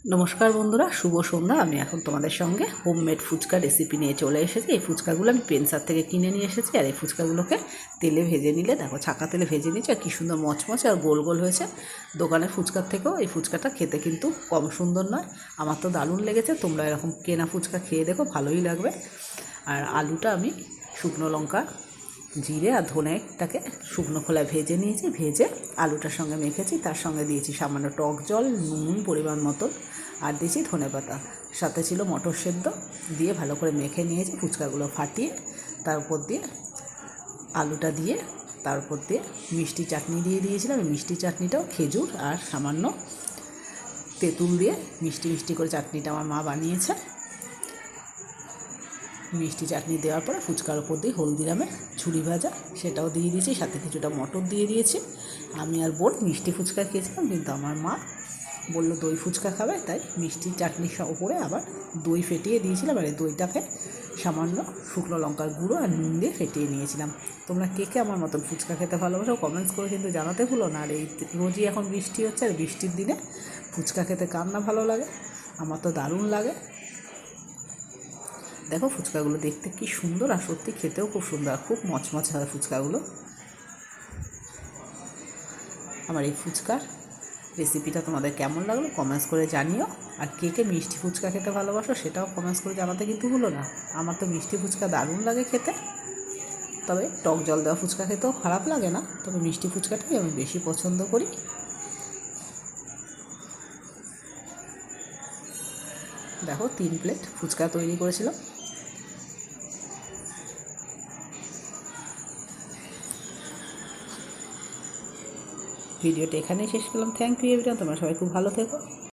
নমস্কার বন্ধুরা, শুভ সন্ধ্যা। আমি এখন তোমাদের সঙ্গে হোমমেড ফুচকা রেসিপি নিয়ে চলে এসেছি। এই ফুচকাগুলো আমি পেনসার থেকে কিনে নিয়ে এসেছি। আর এই ফুচকাগুলোকে তেলে ভেজে নিলে, দেখো ছাকা তেলে ভেজে নিয়েছি, আর কী সুন্দর মচমচে আর গোল গোল হয়েছে। দোকানের ফুচকার থেকেও এই ফুচকাটা খেতে কিন্তু কম সুন্দর নয়। আমার তো দারুণ লেগেছে। তোমরা এরকম কেনা ফুচকা খেয়ে দেখো, ভালোই লাগবে। আর আলুটা আমি শুকনো লঙ্কা, জিরে আর ধনেটাকে শুকনো খোলায় ভেজে নিয়েছি। ভেজে আলুটার সঙ্গে মেখেছি। তার সঙ্গে দিয়েছি সামান্য টক জল, নুন পরিমাণ মতন, আর দিয়েছি ধনেপাতা। সাথে ছিল মটর সেদ্ধ। দিয়ে ভালো করে মেখে নিয়েছি। ফুচকাগুলো ফাটিয়ে তার উপর দিয়ে আলুটা দিয়ে, তার উপর দিয়ে মিষ্টি চাটনি দিয়ে দিয়েছিলাম। এই মিষ্টি চাটনিটাও খেজুর আর সামান্য তেঁতুল দিয়ে মিষ্টি মিষ্টি করে চাটনিটা আমার মা বানিয়েছে। মিষ্টি চাটনি দেওয়ার পরে ফুচকার ওপর দিয়ে হলদিরামের ঝুড়ি ভাজা সেটাও দিয়ে দিয়েছি। সাথে কিছুটা মটর দিয়ে দিয়েছি। আমি আর বোন মিষ্টি ফুচকা খেয়েছিলাম, কিন্তু আমার মা বললো দই ফুচকা খাবে, তাই মিষ্টি চাটনির ওপরে আবার দই ফেটিয়ে দিয়েছিলাম। আর এই দইটাকে সামান্য শুকনো লঙ্কার গুঁড়ো আর নুন দিয়ে ফেটিয়ে নিয়েছিলাম। তোমরা কে কে আমার মতন ফুচকা খেতে ভালোবাসো কমেন্টস করে কিন্তু জানাতে ভুলো না। আর এই রোজই এখন বৃষ্টি হচ্ছে, আর বৃষ্টির দিনে ফুচকা খেতে কার না ভালো লাগে? আমার তো দারুণ লাগে। দেখো ফুচকাগুলো দেখতে কি সুন্দর, আর সত্যি খেতেও খুব সুন্দর, আর খুব মচমচে হয় ফুচকাগুলো। আমার এই ফুচকার রেসিপিটা তোমাদের কেমন লাগলো কমেন্টস করে জানিও। আর কে কে মিষ্টি ফুচকা খেতে ভালোবাসো সেটাও কমেন্টস করে জানাতে কিন্তু ভুলো না। আমার তো মিষ্টি ফুচকা দারুণ লাগে খেতে। তবে টক জল দেওয়া ফুচকা খেতেও খারাপ লাগে না, তবে মিষ্টি ফুচকাটাই আমি বেশি পছন্দ করি। দেখো 3 প্লেট ফুচকা তৈরি করেছিলাম। ভিডিওটা এখানেই শেষ করলাম। Thank you everyone. তোমরা সবাই খুব ভালো থেকো।